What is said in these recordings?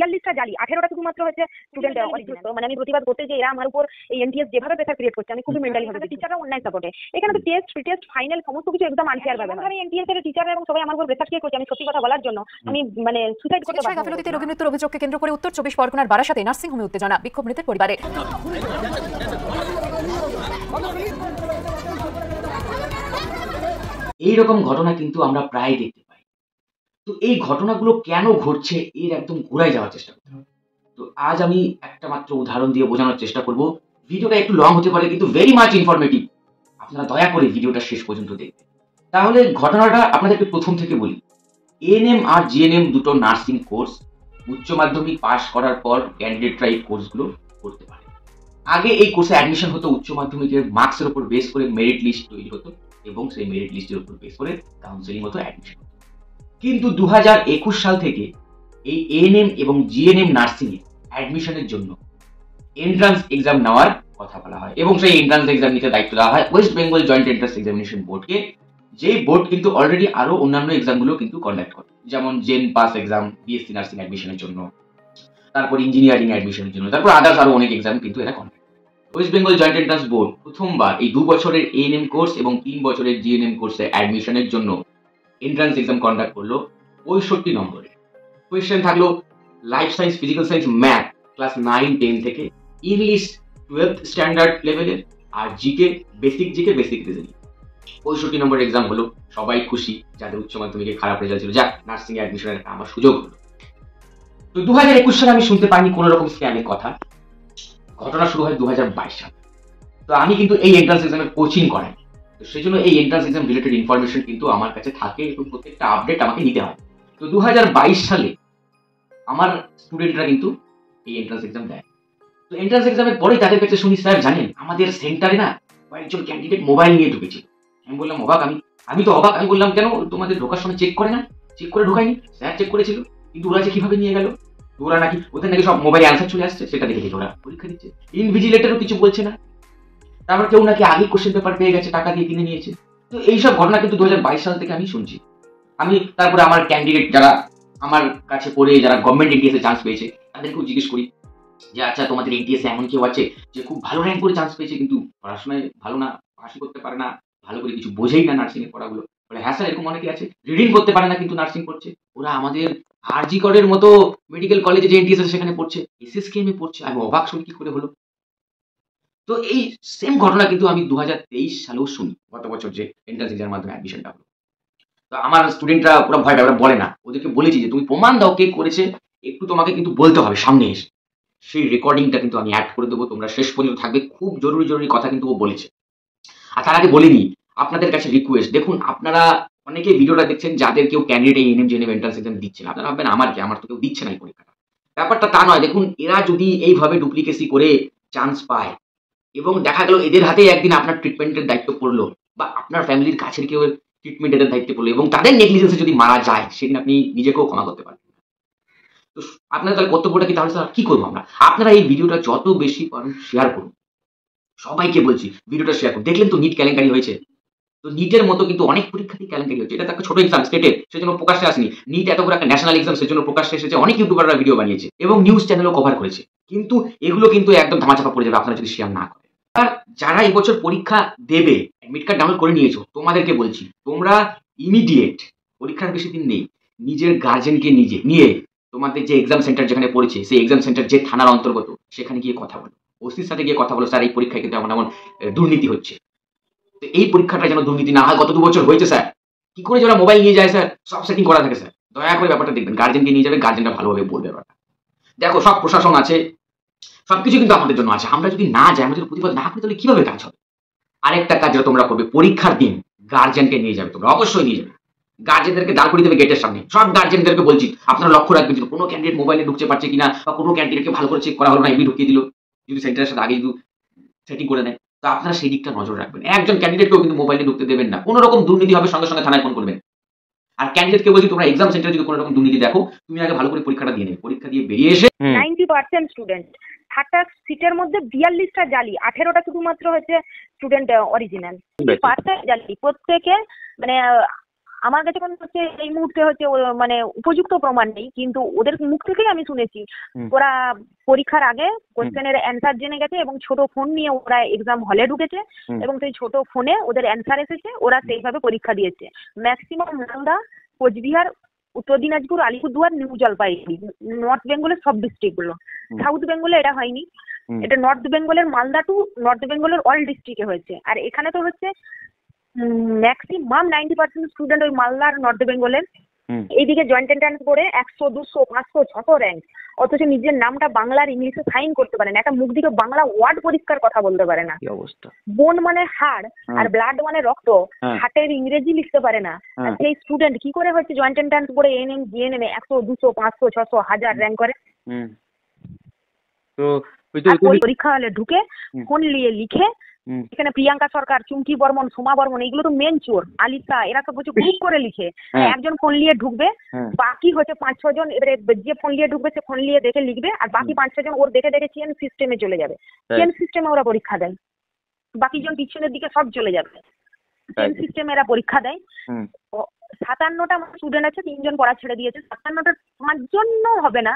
42টা জালি, 18টা শুধুমাত্র হচ্ছে স্টুডেন্ট অরিজিনাল। মানে আমি প্রতিবাদ করতে যে এরা আমার উপর এই এনটিএস যেভাবে প্রেসার ক্রিয়েট করছে, আমি খুবই মেন্টালি ভাবে টিচাররা অনলাইন সাপোর্টে। এখানে তো টেস্ট, প্রি টেস্ট, ফাইনাল সমস্ত কিছু একদম আনফেয়ার ভাবে হয়। এনটিএস এর টিচাররা এবং সবাই আমার উপর প্রেসার ক্রিয়েট করছে। আমি সত্যি কথা বলার জন্য আমি মানে সুসাইড করতে বাধ্য। গাফিলতিতে রোগী মৃত্যুর অভিযোগকে কেন্দ্র করে উত্তর 24 পরগনার বারাসাতে নার্সিং হোমে উত্তেজনা, বিক্ষোভ মৃতের পরিবারের। এইরকম ঘটনা কিন্তু আমরা প্রায় দেখতে পাই। তো এই ঘটনাগুলো কেন ঘটছে এর একদম ঘুরায় যাওয়ার চেষ্টা করতে হবে। তো আজ আমি একটা মাত্র উদাহরণ দিয়ে বোঝানোর চেষ্টা করব। ভিডিওটা একটু লং হতে পারে কিন্তু ভেরি মাচ ইনফরমেটিভ। আপনারা দয়া করে ভিডিওটা শেষ পর্যন্ত দেখবেন। তাহলে ঘটনাটা আপনাদেরকে প্রথম থেকে বলি। এএনএম আর জিএনএম দুটো নার্সিং কোর্স উচ্চ মাধ্যমিক পাস করার পর ক্যান্ডিডেটরা এই কোর্সগুলো করতে পারে। আগে এই কোর্সে অ্যাডমিশন হতো উচ্চ মাধ্যমিকের মার্কসের উপর বেস করে, মেরিট লিস্ট তৈরি হতো এবং সেই মেরিট লিস্টের উপর বেস করে কাউন্সেলিং হতো, অ্যাডমিশন হতো। কিন্তু 2021 সাল থেকে এই এএনএম এবং জিএনএম নার্সিং এ অ্যাডমিশনের জন্য এন্ট্রান্স এক্সাম নেওয়ার কথা বলা হয় এবং সেই এন্ট্রান্স এক্সাম নিতে দায়িত্ব দেওয়া হয় West Bengal joint entrance examination বোর্ডকে, যে বোর্ড কিন্তু অলরেডি আরো অন্যান্য এক্সামগুলো কিন্তু কন্ডাক্ট করে, যেমন জেন পাস এক্সাম বিএসসি নার্সিং অ্যাডমিশনের জন্য, তারপর ইঞ্জিনিয়ারিং অ্যাডমিশনের জন্য, তারপর আদার্স আরো অনেক এক্সাম কিন্তু এরা কন্ডাক্ট করে। West Bengal joint entrance board প্রথমবার এই 2 বছরের এএনএম কোর্স এবং 3 বছরের জিএনএম কোর্সে অ্যাডমিশনের জন্য এন্ট্রান্স এক্সাম কন্ডাক্ট করলো 65 নম্বরে। কোয়েশ্চেন থাকলো life science, physical science, math class 9, 10 থেকে, ইংলিশ 12th স্ট্যান্ডার্ড লেভেলের, আর জিকে বেসিক রিজনিং। 65 নম্বর এক্সাম হলো, সবাই খুশি যাদের উচ্চ মাধ্যমিকে খারাপ রেজাল্ট ছিল, যাক নার্সিং এ অ্যাডমিশনের একটা আমার সুযোগ হলো। তো 2021 সালে আমি শুনতে পাইনি কোনো রকম স্ক্যামের কথা। ঘটনা শুরু হয় 2022 সালে। তো আমি কিন্তু এই এন্ট্রান্স এক্সামের কোচিং করাই, তো সেই জন্য এই এন্ট্রান্স এক্সাম রিলেটেড ইনফরমেশন কিন্তু আমার কাছে থাকে এবং প্রত্যেকটা আপডেট আমাকে নিতে হয়। তো 2022 সালে আমার স্টুডেন্টরা কিন্তু এই এন্ট্রান্স এক্সাম দেয়। তো এন্ট্রান্স এক্সামের পরেই তাদের কাছে শুনি, স্যার জানেন আমাদের সেন্টারে না কয়েকজন ক্যান্ডিডেট মোবাইল নিয়ে ঢুকেছিল। আমি বললাম অবাক, আমি তো অবাক। আমি বললাম কেন, তোমাদের ঢোকার সময় চেক করে না? চেক করে ঢোকায়নি, স্যার চেক করেছিল, কিন্তু ওরা যে কিভাবে নিয়ে গেল? ওরা নাকি ওদের নাকি সব মোবাইলে অ্যান্সার চলে আসছে, সেটা দেখে দেখে ওরা পরীক্ষা দিচ্ছে। ইনভিজিলেটরও কিছু বলছে না। তারপর কেউ নাকি আগে কোশ্চেন পেপার পেয়ে গেছে, টাকা দিয়ে কিনে নিয়েছে। তো এইসব ঘটনা কিন্তু 2022 সাল থেকে আমি শুনছি। আমি তারপরে আমার ক্যান্ডিডেট যারা আমার কাছে পড়ে, যারা গভর্নমেন্ট এনটিএস এ চান্স পেয়েছে, তাদেরকেও জিজ্ঞেস করি যে আচ্ছা তোমাদের এনটিএস এ এমন কেউ আছে যে খুব ভালো র্যাঙ্ক করে চান্স পেয়েছে কিন্তু পড়াশোনায় ভালো না, পাশই করতে পারে না, ভালো করে কিছু বোঝেই না নার্সিং এর পড়াগুলো? বলে হ্যাঁ স্যার, এরকম অনেকে আছে, রিডিং করতে পারে না কিন্তু নার্সিং করছে। ওরা আমাদের আরজি করের মতো মেডিকেল কলেজে যে এনটিএস আছে সেখানে পড়ছে, এসএসকেএম এ পড়ছে। আমি অবাক, শুনি কি করে হলো। তো এই সেম ঘটনা কিন্তু আমি 2023 সালেও শুনি, গত বছর যে এন্ট্রান্স এক্সামের মাধ্যমে অ্যাডমিশনটা হলো। তো আমার স্টুডেন্টরা পুরো ভয় পায়, ওরা বলে না। ওদেরকে বলেছি যে তুমি প্রমাণ দাও কে করেছে, একটু তোমাকে কিন্তু বলতে হবে সামনে এসে। সেই রেকর্ডিংটা কিন্তু আমি অ্যাড করে দেবো, তোমরা শেষ পর্যন্ত থাকবে। খুব জরুরি কথা কিন্তু ও বলেছে। আর তার আগে বলিনি, আপনাদের কাছে রিকোয়েস্ট, দেখুন আপনারা অনেকে ভিডিওটা দেখছেন যাদের কেউ ক্যান্ডিডেট এই এনএম জেএনএম এন্ট্রান্স এক্সাম দিচ্ছেন। আপনারা ভাববেন আমার কি, আমার তো কেউ দিচ্ছে না এই পরীক্ষাটা। ব্যাপারটা তা নয়। দেখুন এরা যদি এইভাবে ডুপ্লিকেসি করে চান্স পায় এবং দেখা গেল এদের হাতেই একদিন আপনার ট্রিটমেন্টের দায়িত্ব পড়লো, বা আপনার ফ্যামিলির কাছের কেউ ট্রিটমেন্টের দায়িত্ব পড়লো এবং তাদের নেগলিজেন্সে যদি মারা যায়, সেদিন আপনি নিজেকেও ক্ষমা করতে পারবেন। তো আপনাদের তাহলে কর্তব্যটা কি? তাহলে স্যার কি করবো আমরা? আপনারা এই ভিডিওটা যত বেশি পারেন শেয়ার করুন, সবাইকে বলছি ভিডিওটা শেয়ার করুন। দেখলেন তো নিট কেলেঙ্কারি হয়েছে। তো নিটের মতো কিন্তু অনেক পরীক্ষাতেই কেলেঙ্কারি হচ্ছে। এটা তো একটা ছোট এক্সাম, স্টেটের, সেজন্য প্রকাশ্যে আসেনি। নিট এত বড় একটা ন্যাশনাল এক্সাম, সেজন্য প্রকাশ্যে এসেছে। অনেক ইউটিউবাররা ভিডিও বানিয়েছে এবং নিউজ চ্যানেলও কভার করেছে। কিন্তু এগুলো কিন্তু একদম ধামাচাপা পড়ে যাবে আপনারা যদি শেয়ার না করেন। আর যারা এবছর পরীক্ষা দেবে, অ্যাডমিট কার্ড ডাউনলোড করে নিয়েছো, তোমাদেরকে বলছি তোমরা ইমিডিয়েট, পরীক্ষার বেশি দিন নেই, নিজের গার্জেনকে নিয়ে তোমাদের যে এক্সাম সেন্টার যেখানে পড়েছে, সেই এক্সাম সেন্টার যে থানার অন্তর্গত, সেখানে গিয়ে কথা বলো। ওসির সাথে গিয়ে কথা বলো, স্যার এই পরীক্ষায় কিন্তু এমন দুর্নীতি হচ্ছে। তো এই পরীক্ষাটা যেন দুর্নীতি না হয়। গত 2 বছর হয়েছে স্যার, কি করে যারা মোবাইল নিয়ে যায় স্যার, সব সেটিং করা থাকে স্যার। দয়া করে ব্যাপারটা দেখবেন, গার্জেনকে নিয়ে যাবে, গার্জেনটা ভালোভাবে বলবে ব্যাপারটা। দেখো সব প্রশাসন আছে, সবকিছু কিন্তু আমাদের জন্য আছে। আমরা যদি না যাই, আমাদের প্রতিবাদ না করি, তাহলে কিভাবে কাজ হবে? আরেকটা কাজ যেটা তোমরা করবে, পরীক্ষার দিন গার্জেনকে নিয়ে যাবে, তোমরা অবশ্যই নিয়ে যাবে। গার্জেনদেরকে দাঁড় করিয়ে দেবে গেটের সামনে। সব গার্জেনদেরকে বলছি আপনারা লক্ষ্য রাখবেন যে কোনো ক্যান্ডিডেট মোবাইলে ঢুকতে পারছে কিনা, বা কোনো ক্যান্ডিডেটকে ভালো করে চেক করা হলো না, এমনি ঢুকিয়ে দিল, যদি সেন্টারের সাথে আগে যদি সেটিং করে নেয়। তো আপনারা সেই দিকটা নজর রাখবেন। একজন ক্যান্ডিডেটকেও কিন্তু মোবাইলে ঢুকতে দেবেন না। কোনো রকম দুর্নীতি হবে সঙ্গে সঙ্গে থানায় ফোন করবেন। আর ক্যান্ডিডেটকে বলছি তোমরা এক্সাম সেন্টারে যদি কোনো রকম দুর্নীতি দেখো, তুমি আগে ভালো করে পরীক্ষাটা দিয়ে নেবে। পরীক্ষা দিয়ে বেরিয়ে এসে 90% স্টুডেন্ট, 60টা সিটের মধ্যে 42টা জালি, 18টা শুধুমাত্র হচ্ছে স্টুডেন্ট অরিজিনাল। 5টা জালি, প্রত্যেকে মানে আমার কাছে কোনো হচ্ছে এই মুহূর্তে হচ্ছে মানে উপযুক্ত প্রমাণ নেই, কিন্তু ওদের মুখ থেকেই আমি শুনেছি ওরা পরীক্ষার আগে কোশ্চেনের অ্যান্সার জেনে গেছে এবং ছোট ফোন নিয়ে ওরা এক্সাম হলে ঢুকেছে এবং সেই ছোট ফোনে ওদের অ্যান্সার এসেছে, ওরা সেইভাবে পরীক্ষা দিয়েছে। ম্যাক্সিমাম মালদা, কোচবিহার, উত্তর দিনাজপুর, আলিপুরদুয়ার, নিউ জলপাইগুড়ি, নর্থ বেঙ্গলের সব ডিস্ট্রিক্ট গুলো। সাউথ বেঙ্গলে এটা হয়নি, এটা নর্থ বেঙ্গলের মালদা টু নর্থ বেঙ্গলের অল ডিস্ট্রিক্টে হয়েছে। আর এখানে তো হচ্ছে ম্যাক্সিমাম 90% স্টুডেন্ট ওই মালদার নর্থ বেঙ্গলের। এইদিকে জয়েন্ট এন্ট্রান্স করে 100, 200, 500, 600 র্যাঙ্ক, অথচ নিজের নামটা বাংলার ইংলিশে সাইন করতে পারে না, একটা মুখ দিকে বাংলা ওয়ার্ড পরিষ্কার কথা বলতে পারে না। কি অবস্থা! বোন মানে হাড় আর ব্লাড মানে রক্ত, হার্টের ইংরেজি লিখতে পারে না। আর সেই স্টুডেন্ট কি করে হচ্ছে জয়েন্ট এন্ট্রান্স করে এএনএম জিএনএম 100, 200, 500, 600, 1000 র্যাঙ্ক করে? তো পরীক্ষা হলে ঢুকে ফোন নিয়ে লিখে, এখানে প্রিয়াঙ্কা সরকার, চুমকি বর্মন, সোমা বর্মন, এগুলো তো মেন চোর, আলিসা, এরা তো হচ্ছে গ্রুপ করে লিখে। একজন ফোন নিয়ে ঢুকবে, বাকি হচ্ছে 5-6 জন, এবারে যে ফোন নিয়ে ঢুকবে সে ফোন নিয়ে দেখে লিখবে, আর বাকি 5-6 জন ওর দেখে দেখে চেন সিস্টেমে চলে যাবে। চেন সিস্টেমে ওরা পরীক্ষা দেয়, বাকি জন পিছনের দিকে সব চলে যাবে। চেন সিস্টেমে এরা পরীক্ষা দেয়। 57টা স্টুডেন্ট আছে, 3 জন পড়া ছেড়ে দিয়েছে। 57টার 5 জনও হবে না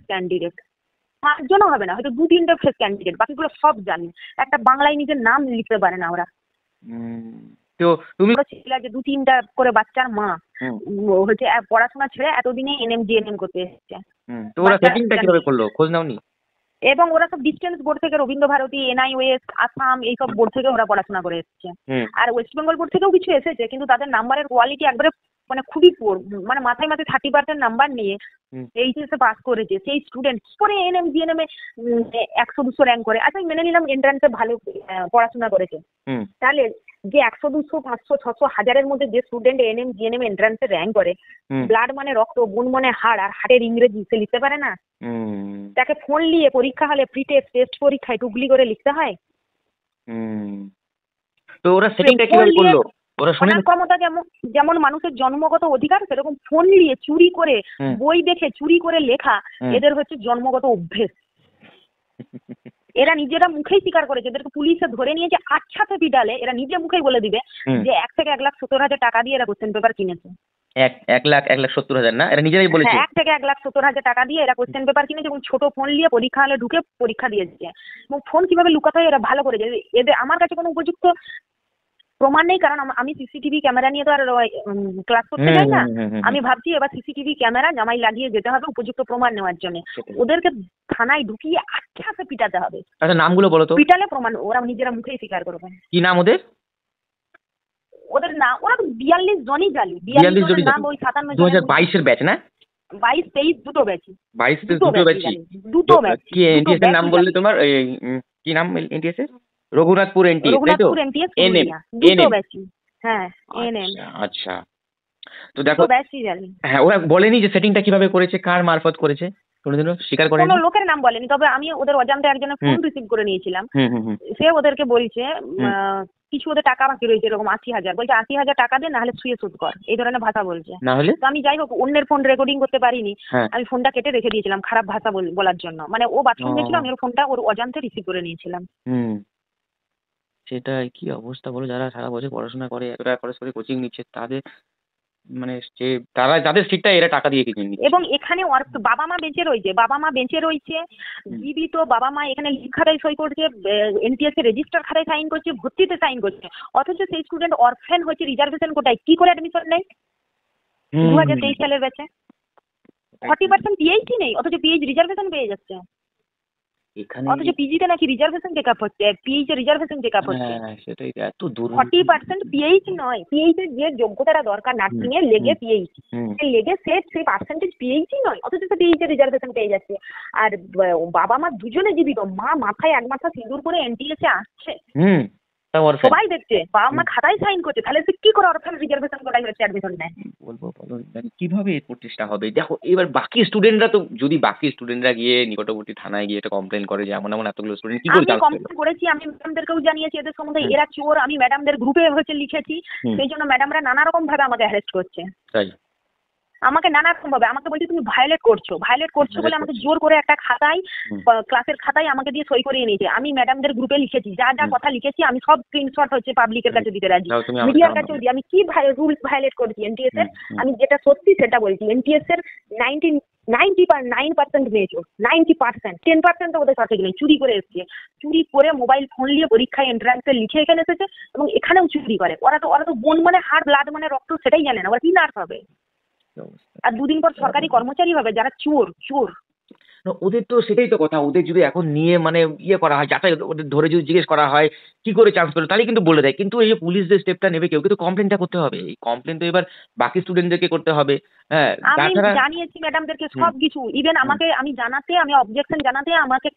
ক্যান্ডিডেট, 5 জনও হবে না, হয়তো 2-3টা ফেস ক্যান্ডিডেট, বাকিগুলো সব জানি। একটা বাংলায় নিজের নাম লিখতে পারে না ওরা। তো তুমি ছেলে যে 2-3টা করে বাচ্চার মা হচ্ছে পড়াশোনা ছেড়ে এতদিনে এনএম জিএনএম করতে এসেছে। তো ওরা সেটিংটা কিভাবে করলো, খোঁজ নাওনি? এবং ওরা সব ডিস্টেন্স বোর্ড থেকে, রবীন্দ্র ভারতী, এনআইওএস, আসাম, এইসব বোর্ড থেকে ওরা পড়াশোনা করে এসেছে। আর ওয়েস্ট বেঙ্গল বোর্ড থেকেও কিছু এসেছে, কিন্তু তাদের নাম্বারের কোয়ালিটি একবারে মানে খুবই পোর, মানে মাথায় 30% নাম্বার নিয়ে এইচএসে পাস করেছে সেই স্টুডেন্ট কি করে এনএম জিএনএম এ 100-200 র্যাঙ্ক করে? আচ্ছা আমি মেনে নিলাম এন্ট্রান্সে ভালো পড়াশোনা করেছে, তাহলে যে 100, 200, 500, 600, 1000-এর মধ্যে যে স্টুডেন্ট এনএম জিএনএম এন্ট্রান্সে র্যাঙ্ক করে, ব্লাড মানে রক্ত, বোন মানে হাড়, আর হাড়ের ইংরেজি সে লিখতে পারে না? তাকে ফোন নিয়ে পরীক্ষা হলে প্রি টেস্ট, টেস্ট পরীক্ষায় টুকলি করে লিখতে হয়। তো ওরা সেটিংটা কিভাবে করলো? ওরা শুনে ক্ষমতা যেমন মানুষের জন্মগত অধিকার, সেরকম ফোন নিয়ে চুরি করে, বই দেখে চুরি করে লেখা এদের হচ্ছে জন্মগত অভ্যেস। এরা নিজেরা মুখেই স্বীকার করেছে, এদেরকে পুলিশে ধরে নিয়েছে আচ্ছাতে পিটালে এরা নিজে মুখেই বলে দিবে যে 1 থেকে 1,70,000 টাকা দিয়ে এরা কোশ্চেন পেপার কিনেছে। 1,70,000 না, এরা নিজেরাই বলেছে। 1 থেকে 1,70,000 টাকা দিয়ে এরা কোশ্চেন পেপার কিনেছে এবং ছোট ফোন নিয়ে পরীক্ষা হলে ঢুকে পরীক্ষা দিয়েছে। এবং ফোন কিভাবে লুকাতে হয় এরা ভালো করেছে। এদের আমার কাছে কোনো উপযুক্ত প্রমাণ নেই, কারণ আমি সিসিটিভি ক্যামেরা নিয়ে তো আর ক্লাস করতে যাই না। আমি ভাবছি এবার সিসিটিভি ক্যামেরা জামাই লাগিয়ে যেতে হবে উপযুক্ত প্রমাণ নেওয়ার জন্য। ওদেরকে থানায় ঢুকিয়ে আচ্ছাসে পিটাতে হবে। আচ্ছা নামগুলো বলো তো। পিটালে প্রমাণ ওরা নিজেরা মুখেই স্বীকার করবে। কি নাম ওদের? ওদের নাম, ওরা 42 জনই জালি। 42 জনের নাম ওই 57 2022 এর ব্যাচ না? 22-23 দুটো ব্যাচ। 22-23 দুটো ব্যাচ। দুটো ব্যাচ। কি এনটিএস এর নাম বললে তোমার? কি নাম এনটিএস এর? রঘুনাথপুর এনটিএস, তাই তো? এনএম দুটো ব্যাচ। হ্যাঁ এনএম। আচ্ছা তো দেখো, ব্যাচই জানি। হ্যাঁ ওরা বলেনি যে সেটিংটা কিভাবে করেছে, কার মারফত করেছে? কোনোদিনও স্বীকার করেনি? কোনো লোকের নাম বলেনি, তবে আমি ওদের অজান্তে একজনের ফোন রিসিভ করে নিয়েছিলাম। সে ওদেরকে বলছে কিছু ওদের টাকা বাকি রয়েছে, এরকম 80,000, বলছে 80,000 টাকা দে, নাহলে শুয়ে শুট কর, এই ধরনের ভাষা বলছে। তো আমি যাই হোক অন্যের ফোন রেকর্ডিং করতে পারিনি, আমি ফোনটা কেটে রেখে দিয়েছিলাম খারাপ ভাষা বলার জন্য। মানে ও বাথরুম গেছিল, আমি ওর ফোনটা ওর অজান্তে রিসিভ করে নিয়েছিলাম। সেটাই, কি অবস্থা বলো, যারা সারা বছর পড়াশোনা করে, এতটা খরচ করে কোচিং নিচ্ছে, তাদের মানে যে তারা যাদের সিটটা এরা টাকা দিয়ে কিনে নিচ্ছে। এবং এখানে বাবা মা বেঁচে রয়েছে, জীবিত বাবা মা এখানে লিভ খাতায় সই করছে, এনটিএস এর রেজিস্টার খাতায় সাইন করছে, ভর্তিতে সাইন করছে, অথচ সেই স্টুডেন্ট অরফেন হচ্ছে রিজার্ভেশন কোটায়, কি করে অ্যাডমিশন নেই 2023 সালের ব্যাচে? 40% পিএইচডি নেই, অথচ পিএইচ রিজার্ভেশন পেয়ে যাচ্ছে। এখানে অথচ পিজিতে নাকি রিজার্ভেশন চেকআপ হচ্ছে, পিএইচ এর রিজার্ভেশন চেকআপ হচ্ছে। হ্যাঁ সেটাই, এত দুর্নীতি। 40% পিএইচ নয়, পিএইচ এর যে যোগ্যতাটা দরকার নার্সিং এর লেগে পিএইচ লেগে সেই পার্সেন্টেজ পিএইচই নয়, অথচ সে পিএইচ এর রিজার্ভেশন পেয়ে যাচ্ছে। আর বাবা মা দুজনে জীবিত, মা মাথায় 1 মাথা সিঁদুর করে এনটিএস এ আসছে, সবাই দেখছে, বাবা মা খাতায় সাইন করছে, তাহলে সে কি করে অরফেন রিজার্ভেশন কোটায় হচ্ছে অ্যাডমিশন নেয়? বলবো বলো, কিভাবে এই প্রতিষ্ঠা হবে? দেখো এবার বাকি স্টুডেন্টরা তো, যদি বাকি স্টুডেন্টরা গিয়ে নিকটবর্তী থানায় গিয়ে এটা কমপ্লেন করে যে এমন এমন এতগুলো স্টুডেন্ট, কি করে? আমি কমপ্লেন করেছি, আমি ম্যাডামদেরকেও জানিয়েছি এদের সম্বন্ধে, এরা চোর। আমি ম্যাডামদের গ্রুপে হচ্ছে লিখেছি, সেই জন্য ম্যাডামরা নানা রকম ভাবে আমাকে হ্যারেস্ট করছে। তাই আমাকে নানা রকম ভাবে আমাকে বলছে তুমি ভায়োলেট করছো বলে আমাকে জোর করে একটা খাতায় ক্লাসের খাতায় আমাকে দিয়ে সই করিয়ে নিয়েছে। আমি ম্যাডামদের গ্রুপে লিখেছি, যা যা কথা লিখেছি আমি সব স্ক্রিনশট হচ্ছে পাবলিকের কাছে দিতে রাজি, মিডিয়ার কাছেও দিই। আমি কি রুলস ভায়োলেট করেছি এনটিএস এর, আমি যেটা সত্যি সেটা বলছি। এনটিএস এর 99% মেয়েছো, 90%, 10% ওদের সঠিক নেই, চুরি করে এসছে। চুরি করে মোবাইল ফোন নিয়ে পরীক্ষায় এন্ট্রান্সে লিখে এখানে এসেছে এবং এখানেও চুরি করে। ওরা তো বোন মানে হাড়, ব্লাড মানে রক্ত সেটাই জানে না, ওরা কি নার্স হবে? আর দুদিন পর সরকারি কর্মচারী হবে যারা চোর। ওদের তো সেটাই তো কথা, ওদের যদি এখন নিয়ে মানে ইয়ে করা হয়, যাচাই ওদের ধরে যদি জিজ্ঞেস করা হয় কি করে চান্স পেলো, তাহলে কিন্তু বলে দেয়। কিন্তু এই যে পুলিশ যে স্টেপটা নেবে, কেউ কিন্তু কমপ্লেনটা করতে হবে। এই কমপ্লেন তো এবার বাকি স্টুডেন্টদেরকে করতে হবে। হ্যাঁ, আমি জানিয়েছি ম্যাডামদেরকে সবকিছু, ইভেন আমাকে আমি অবজেকশন জানাতে আমাকে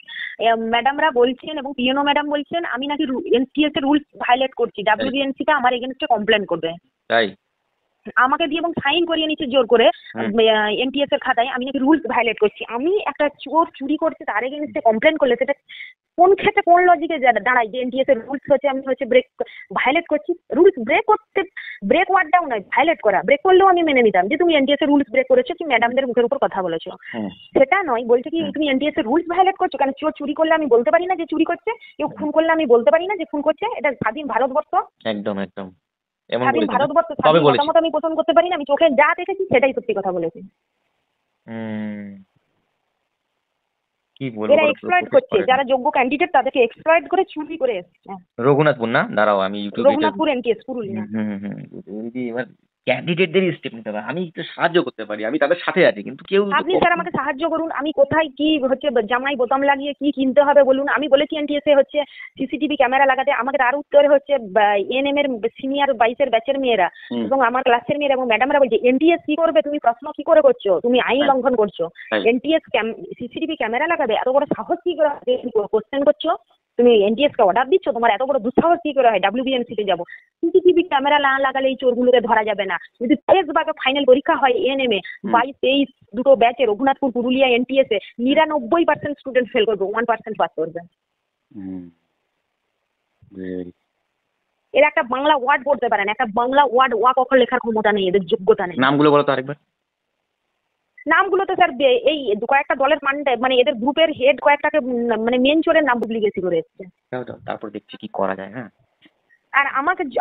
ম্যাডামরা বলছেন এবং পিএনও ম্যাডাম বলছেন আমি নাকি এনটিএস এর রুলস ভায়োলেট করছি, ডাব্লিউবিএনসি টা আমার এগেইনস্টে কমপ্লেন করবে। তাই আমাকে দিয়ে এবং সাইন করিয়ে নিচ্ছে জোর করে এনটিএস এর খাতায় আমি নাকি রুলস ভায়োলেট করছি। আমি একটা চোর চুরি করছে তার এগেইনস্টে কমপ্লেন করলে সেটা কোন ক্ষেত্রে কোন লজিকে দাঁড়ায় যে এনটিএস এর রুলস হচ্ছে আমি ব্রেক ভায়োলেট করছি? রুলস ব্রেক ওয়ার্ডটাও নয়, ভায়োলেট করা। ব্রেক করলেও আমি মেনে নিতাম যে তুমি এনটিএস এর রুলস ব্রেক করেছো, কি ম্যাডামদের মুখের উপর কথা বলেছো, সেটা নয়। বলছে কি তুমি এনটিএস এর রুলস ভায়োলেট করছো কেন? চোর চুরি করলে আমি বলতে পারি না যে চুরি করছে, কেউ খুন করলে আমি বলতে পারি না যে খুন করছে। এটা স্বাধীন ভারতবর্ষ, একদম স্বাধীন ভারতবর্ষ, স্বাধীন মতামত আমি পোষণ করতে পারি না। আমি চোখে যা দেখেছি সেটাই সত্যি কথা বলেছি। এরা এক্সপ্লয়েট করছে, যারা যোগ্য ক্যান্ডিডেট তাদেরকে এক্সপ্লয়েট করে চুরি করে এসছে। রঘুনাথপুর না, দাঁড়াও আমি রঘুনাথপুর এনটিএস পুরুলিয়া। এবার ক্যান্ডিডেটদের স্টেপ নিতে হবে। আমি একটু সাহায্য করতে পারি, আমি তাদের সাথে আছি, কিন্তু কেউ আপনি স্যার আমাকে সাহায্য করুন। আমি কোথায় কি হচ্ছে জামাই বোতাম লাগিয়ে কি কিনতে হবে বলুন। আমি বলেছি এনটিএস এ হচ্ছে সিসিটিভি ক্যামেরা লাগাতে। আমাকে তার উত্তরে হচ্ছে এনএম এর সিনিয়র 22 ব্যাচের মেয়েরা এবং আমার ক্লাসের মেয়েরা এবং ম্যাডামরা বলছে এনটিএস কি করবে, তুমি প্রশ্ন কি করে করছো, তুমি আইন লঙ্ঘন করছো। এনটিএস সিসিটিভি ক্যামেরা লাগাবে, এত বড় সাহস কি করে কোশ্চেন করছো? তুমি এনটিএস কে অর্ডার দিচ্ছ, তোমার এত বড় দুঃসাহস কি করে হয় ডাব্লিউবিএমসি তে যাবো? সিসিটিভি ক্যামেরা না লাগালে এই চোরগুলোকে ধরা যাবে না। যদি টেস্ট বা ফাইনাল পরীক্ষা হয় এএনএম এ 22-23 দুটো ব্যাচে রঘুনাথপুর পুরুলিয়া এনটিএস এ 99% স্টুডেন্ট ফেল করবে, 1% পাস করবে। এরা একটা বাংলা ওয়ার্ড পড়তে পারে না, একটা বাংলা ওয়ার্ড ওয়াক অক্ষর লেখার ক্ষমতা নেই, এদের যোগ্যতা নেই। নামগুলো বলো তো আরেকবার। নামগুলো তো স্যার এই কয়েকটা দলের মানে এদের গ্রুপের হেড কয়েকটাকে মানে মেন চোরের নাম ডুপ্লিকেসি করে এসছে। তারপর দেখছি কি করা যায়। হ্যাঁ, আর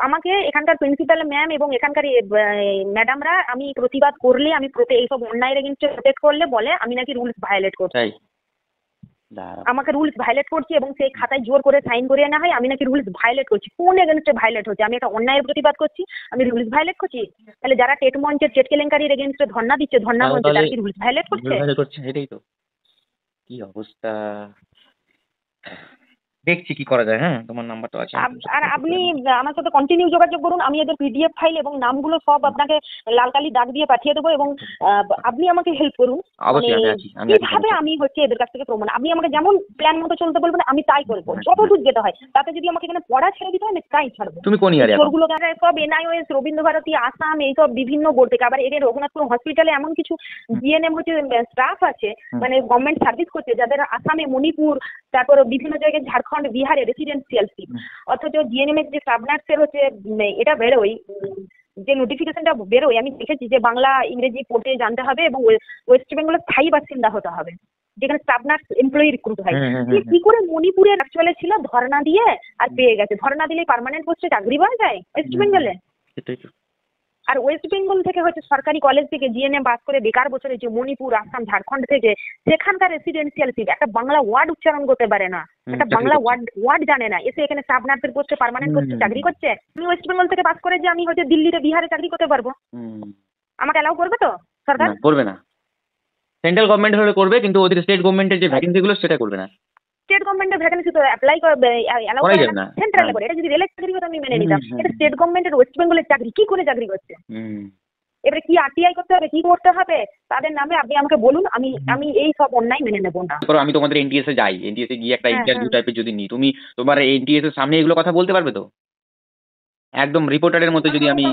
আমাকে এখানকার প্রিন্সিপাল ম্যাম এবং এখানকার ম্যাডামরা আমি প্রতিবাদ করলে, আমি এইসব অন্যায়ের এগেইনস্টে প্রোটেক্ট করলে বলে আমি নাকি রুলস ভায়োলেট করছি। আমাকে রুলস ভায়োলেট করছি এবং সেই খাতায় জোর করে সাইন করিয়ে না হয় আমি নাকি রুলস ভায়োলেট করছি। কোন এগেইনস্টে ভায়োলেট হচ্ছে? আমি একটা অন্যায়ের প্রতিবাদ করছি, আমি রুলস ভায়োলেট করছি? তাহলে যারা টেট মঞ্চের টেট কেলেঙ্কারির এগেইনস্টে ধর্ণা দিচ্ছে, ধর্ণা মঞ্চে তারা কি রুলস ভায়োলেট করছে? এটাই তো কি অবস্থা, দেখছি কি করা যায়। হ্যাঁ, তোমার নাম্বার তো আছে। আর আপনি আমার সাথে কন্টিনিউ যোগাযোগ করুন, আমি এদের পিডিএফ ফাইল এবং নামগুলো সব আপনাকে লাল কালি দাগ দিয়ে পাঠিয়ে দেবো এবং আপনি আমাকে হেল্প করুন। কিভাবে আমি হচ্ছে এদের কাছ থেকে প্রমাণ, আপনি আমাকে যেমন প্ল্যান মতো চলতে বলবেন আমি তাই করবো, যতদূর যেতে হয়। তাতে যদি আমাকে এখানে পড়া ছেড়ে দিতে হয় আমি তাই ছাড়বো। তুমি কোন ইয়ারে? চোরগুলো সব এনআইওএস, রবীন্দ্র ভারতী, আসাম, এইসব বিভিন্ন বোর্ড থেকে। আবার এদের রঘুনাথপুর হসপিটালে এমন কিছু জিএনএম হচ্ছে স্টাফ আছে, মানে গভর্নমেন্ট সার্ভিস করছে, যাদের আসামে, মণিপুর, তারপর বিভিন্ন জায়গায় ঝাড়খণ্ড, বিহারে রেসিডেন্সিয়াল সিট। অথচ জিএনএম এর যে সাব নার্সের হচ্ছে এটা বেরোয়, যে নোটিফিকেশনটা বেরোয়, আমি দেখেছি যে বাংলা ইংরেজি পড়তে জানতে হবে এবং ওয়েস্ট বেঙ্গলের স্থায়ী বাসিন্দা হতে হবে, যেখানে স্টাফ নার্স এমপ্লয়ি রিক্রুট হয়। কি করে মণিপুরে অ্যাকচুয়ালি ছিল ধর্ণা দিয়ে আর পেয়ে গেছে? ধর্ণা দিলেই পার্মানেন্ট পোস্টে চাকরি পাওয়া যায় ওয়েস্ট বেঙ্গলে? আর ওয়েস্ট বেঙ্গল থেকে হচ্ছে সরকারি কলেজ থেকে জিএনএম পাস করে বেকার বছরে যে মণিপুর, আসাম, ঝাড়খণ্ড থেকে, সেখানকার রেসিডেন্সিয়াল সিট, একটা বাংলা ওয়ার্ড উচ্চারণ করতে পারে না, একটা বাংলা ওয়ার্ড জানে না, এসে এখানে সাব নার্সের পোস্টে পার্মানেন্ট পোস্টে চাকরি করছে। আমি ওয়েস্ট বেঙ্গল থেকে পাস করে যে আমি হচ্ছে দিল্লিতে, বিহারে চাকরি করতে পারবো? আমাকে অ্যালাউ করবে তো সরকার? করবে না। সেন্ট্রাল গভর্নমেন্ট হলে করবে, কিন্তু ওদের স্টেট গভর্নমেন্টের যে ভ্যাকেন্সি গুলো সেটা করবে না। স্টেট গভর্নমেন্টের ভ্যাকেন্সি তো অ্যাপ্লাই করবে, অ্যালাউ করে না, সেন্ট্রালে করে। এটা যদি রেলের চাকরি হতো আমি মেনে নিতাম, এটা স্টেট গভর্নমেন্টের ওয়েস্ট বেঙ্গলের চাকরি, কি করে চাকরি করছে? এবারে কি আরটিআই করতে হবে, কি করতে হবে তাদের নামে আপনি আমাকে বলুন, আমি এই সব অন্যায় মেনে নেব না। আমি তোমাদের এনটিএস এ যাই, এনটিএস এ গিয়ে একটা ইন্টারভিউ টাইপের যদি নিই, তুমি তোমার এনটিএস এর সামনে এগুলো কথা বলতে পারবে তো? একদম রিপোর্টারের মতো যদি আমি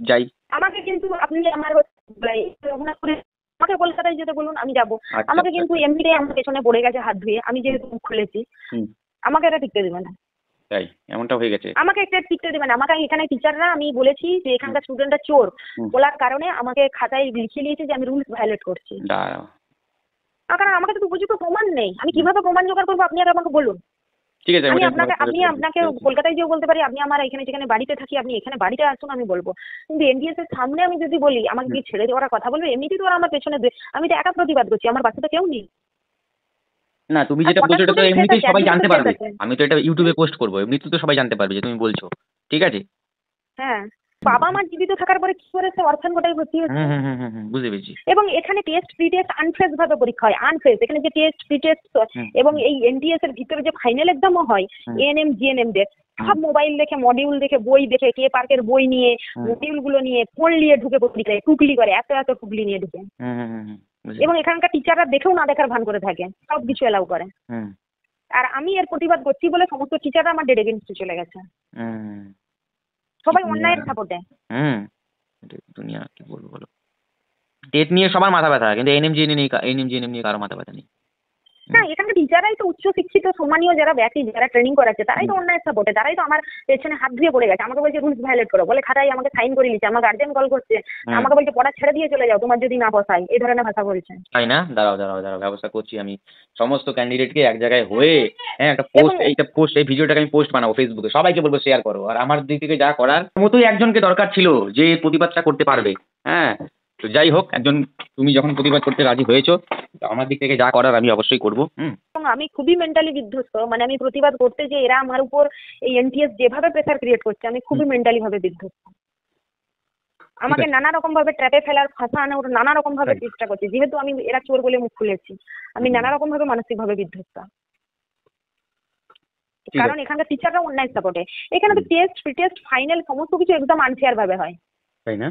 যাই। আমাকে কিন্তু আপনি আমার রঘুনাথপুরে আমাকে কলকাতায় যেতে বলুন, আমি যাবো। আমাকে কিন্তু এমনিতে আমার পেছনে পড়ে গেছে হাত ধুয়ে, আমি যেহেতু মুখ খুলেছি, আমাকে এটা টিকতে দেবে না। তাই এমনটা হয়ে গেছে। আমাকে একটা টিকতে দেবে না, আমাকে এখানে টিচাররা, আমি বলেছি যে এখানকার স্টুডেন্টরা চোর বলার কারণে আমাকে খাতায় লিখে নিয়েছে যে আমি রুলস ভায়োলেট করছি। দাঁড়াও, কারণ আমাকে তো উপযুক্ত প্রমাণ নেই, আমি কিভাবে প্রমাণ জোগাড় করবো আপনি আগে আমাকে বলুন। ঠিক আছে, আমি আপনাকে কলকাতায় যেও বলতে পারি, আপনি আমার এখানে যেখানে বাড়িতে থাকি আপনি এখানে বাড়িতে আসুন, আমি বলবো। কিন্তু এনডিএস এর সামনে আমি যদি বলি আমাকে কি ছেড়ে দেওয়ার কথা বলবে? এমনিতেই তো ওরা আমার পেছনে আমি তো একা প্রতিবাদ করছি, আমার বাচ্চা তো কেউ নেই। না তুমি যেটা বলছো এটা তো এমনিতেই সবাই জানতে পারবে। আমি তো এটা ইউটিউবে পোস্ট করবো, এমনিতেই তো সবাই জানতে পারবে যে তুমি বলছো। ঠিক আছে। হ্যাঁ, বাবা মা জীবিত থাকার পরে কি করে সে অরফান কোটায় ভর্তি হচ্ছে? বুঝতে পেরেছি। এবং এখানে টেস্ট প্রি টেস্ট আনফ্রেশ ভাবে পরীক্ষা হয়, আনফ্রেশ। এখানে যে টেস্ট প্রি টেস্ট এবং এই এনটিএস এর ভিতরে যে ফাইনাল এক্সামও হয় এএনএম জিএনএম দের, সব মোবাইল দেখে, মডিউল দেখে, বই দেখে, কে পার্কের বই নিয়ে, মডিউল গুলো নিয়ে, ফোন নিয়ে ঢুকে পরীক্ষায় টুকলি করে, এত এত টুকলি নিয়ে ঢুকে। এবং এখানকার টিচাররা দেখেও না দেখার ভান করে থাকে, সব কিছু এলাও করে। আর আমি এর প্রতিবাদ করছি বলে সমস্ত টিচাররা আমার ডেড এগেইনস্টে চলে গেছে, সবাই অন্যায়ের সাপোর্টে। দুনিয়া কি বলবো বলো, টেট নিয়ে সবার মাথা ব্যথা, কিন্তু এনএম নিয়ে কারো মাথা ব্যথা নেই। না, এখানকার টিচাররাই তো উচ্চ শিক্ষিত সম্মানীয়, যারা ব্যাকি, যারা ট্রেনিং করাচ্ছে তারাই তো অন্যায়ের সাপোর্টে, তারাই তো আমার পেছনে হাত ধুয়ে পড়ে গেছে। আমাকে বলছে রুলস ভায়োলেট করো বলে খাতায় আমাকে সাইন করে নিচ্ছে, আমার গার্জেন কল করছে, আমাকে বলছে পড়া ছেড়ে দিয়ে চলে যাও তোমার যদি না বসাই, এই ধরনের ভাষা বলছে। তাই না? দাঁড়াও ব্যবস্থা করছি আমি। সমস্ত ক্যান্ডিডেটকে এক জায়গায় হয়ে একটা পোস্ট এই ভিডিওটাকে আমি পোস্ট বানাবো ফেসবুকে, সবাইকে বলবো শেয়ার করো। আর আমার দিক থেকে যা করার মতোই একজনকে দরকার ছিল যে প্রতিবাদটা করতে পারবে। হ্যাঁ, তো যাই হোক, তুমি যখন প্রতিবাদ করতে রাজি হয়েছো, তো আমার দিক থেকে যা করার আমি অবশ্যই করবো। আমি খুবই মেন্টালি বিধ্বস্ত, মানে আমি প্রতিবাদ করতে যে এরা আমার উপর এই এনটিএস যেভাবে প্রেসার ক্রিয়েট করছে, আমি খুবই মেন্টালি ভাবে বিধ্বস্ত। আমাকে নানা রকম ভাবে ট্র্যাপে ফেলার, ফাঁসানোর নানা রকম ভাবে চেষ্টা করছে। যেহেতু আমি এরা চোর বলে মুখ খুলেছি, আমি নানা রকম ভাবে মানসিক ভাবে বিধ্বস্ত। কারণ এখানকার টিচাররা অন্যায় সাপোর্টে। এখানে তো টেস্ট প্রি টেস্ট ফাইনাল সমস্ত কিছু একদম আনফেয়ার ভাবে হয়, তাই না?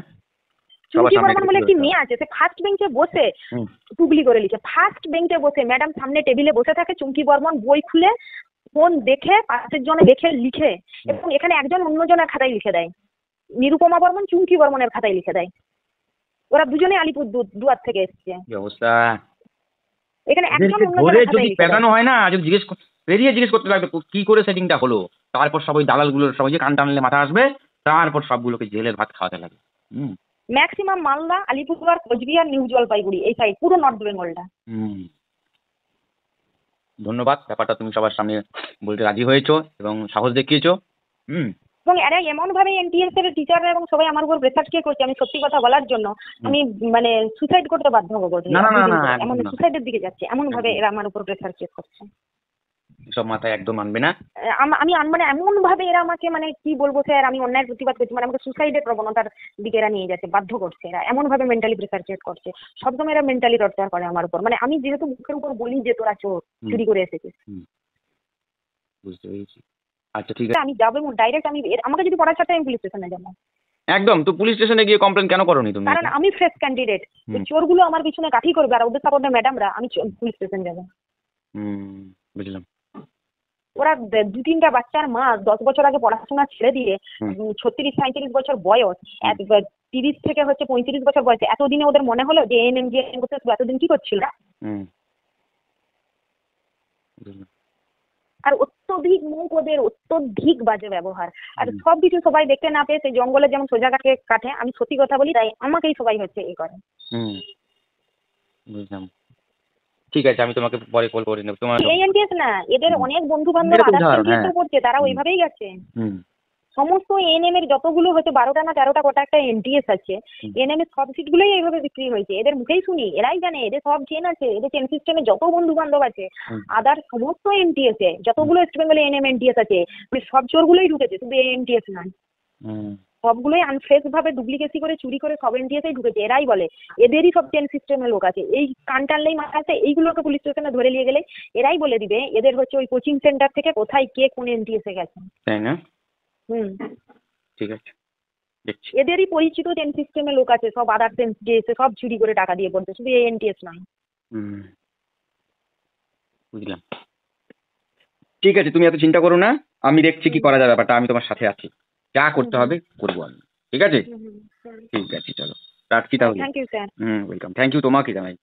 চুমকি বর্মন বলে একটি মেয়ে আছে, সে ফার্স্ট বেঞ্চে বসে টুকলি করে লিখে, ফার্স্ট বেঞ্চে বসে ম্যাডাম সামনে টেবিলে বসে থাকে, চুমকি বর্মন বই খুলে ফোন দেখে পাশের জনে দেখে লিখে, এবং এখানে একজন অন্যজনের খাতায় লিখে দেয়। নিরুপমা বর্মন চুমকি বর্মনের খাতায় লিখে দেয়। ওরা দুজনে আলিপুর দুয়ার থেকে এসছে। কি অবস্থা! এখানে একজন ধরে অন্যজনের যদি খাতায় পেটানো হয় না, যদি জিজ্ঞেস করতে লাগবে কি করে সেটিংটা হলো, তারপর সব ওই দালালগুলোর সবাই যে কান টানলে মাথা আসবে, তারপর সবগুলোকে জেলের ভাত খাওয়াতে লাগে। ম্যাক্সিমাম মালদা, আলিপুরদুয়ার, কোচবিহার, নিউ জলপাইগুড়ি, এই সাইড পুরো নর্থ বেঙ্গলটা। ধন্যবাদ, ব্যাপারটা তুমি সবার সামনে বলতে রাজি হয়েছো এবং সাহস দেখিয়েছো। এবং এরা এমন ভাবে এনটিএস এর টিচাররা এবং সবাই আমার উপর প্রেসার ক্রিয়েট করছে, আমি সত্যি কথা বলার জন্য আমি মানে সুসাইড করতে বাধ্য হবো। এমন সুসাইডের দিকে যাচ্ছে, এমন ভাবে এরা আমার উপর প্রেসার ক্রিয়েট করছে। সব মাথায় একদম আনবে না। আমি মানে এমন ভাবে এরা আমাকে, মানে কি বলবো স্যার, আমি অন্যায়ের প্রতিবাদ করছি, মানে আমাকে সুসাইডের প্রবণতার দিকে এরা নিয়ে যাচ্ছে, বাধ্য করছে। এরা এমন ভাবে মেন্টালি প্রেসার ক্রিয়েট করছে, সবসময় এরা মেন্টালি টর্চার করে আমার উপর। মানে আমি যেহেতু মুখের উপর বলি যে তোরা চোর, চুরি করে এসেছিস। বুঝতে পেরেছি। আচ্ছা ঠিক আছে, আমি যাবো ডাইরেক্ট, আমাকে যদি পড়া ছাড়তে আমি পুলিশ স্টেশনে যাবো। একদম। তো পুলিশ স্টেশনে গিয়ে কমপ্লেন কেন করোনি তুমি? কারণ আমি ফ্রেশ ক্যান্ডিডেট, চোরগুলো আমার পিছনে কাঠি করবে আর ওদের সাপোর্টে ম্যাডামরা, আমি পুলিশ স্টেশন যাবো। বুঝলাম। ওরা 2-3টা বাচ্চার মা 10 বছর আগে পড়াশোনা ছেড়ে দিয়ে 36-37 বছর বয়স, 30 থেকে 35 বছর বয়সে এতদিনে ওদের মনে হলো যে এএনএম জিএনএম করতে এতদিন কি করছিল? আর অত্যধিক মুখ, ওদের অত্যধিক বাজে ব্যবহার। আর সব কিছু সবাই দেখতে না পেয়ে সেই জঙ্গলে যেমন সোজা কাটে, আমি সত্যি কথা বলি, তাই আমাকেই সবাই এই করে। বুঝলাম। ঠিক আছে, আমি তোমাকে পরে কল করে নেব। তোমার এই এনটিএস না, এদের অনেক বন্ধু বান্ধব আদার্স এনটিএস পড়ছে, তারা ওইভাবেই গেছে। সমস্ত এএনএম এর যতগুলো 12টা না 13টা গোটা একটা এনটিএস আছে, এএনএম এর সব সিটগুলোই এইভাবে বিক্রি হয়েছে। এদের মুখেই শুনি, এরাই জানে, এদের সব চেন আছে, এদের চেন সিস্টেমে যত বন্ধু বান্ধব আছে আদার্স সমস্ত এনটিএস এ যতগুলো ওয়েস্ট বেঙ্গলে এএনএম এনটিএস আছে, সব চোরগুলোই ঢুকেছে, শুধু এনটিএস নয়। সবগুলোই আনফ্রেশ ভাবে ডুপ্লিকেসি করে চুরি করে সব এনটিএসেই ঢুকেছে। এরাই বলে, এদেরই সব চেন সিস্টেমের লোক আছে। এই কান টানলেই মাথা আছে, এইগুলোকে পুলিশ স্টেশনে ধরে নিয়ে গেলে এরাই বলে দিবে এদের ওই কোচিং সেন্টার থেকে কোথায় কে কোন এনটিএসে গেছে। তাই না? ঠিক আছে, এদেরই পরিচিত চেন সিস্টেমের লোক আছে, সব আদার্স এনটিএস সব চুরি করে টাকা দিয়ে পড়ছে, শুধু এই এনটিএস নয়। বুঝলাম। ঠিক আছে, তুমি এত চিন্তা করো না, আমি দেখছি কি করা যাবে ব্যাপারটা, আমি তোমার সাথে আছি, যা করতে হবে করবো আমি। ঠিক আছে, ঠিক আছে, চলো রাখছি তাহলে। Thank you sir. Welcome. Thank you তোমাকে জানাই।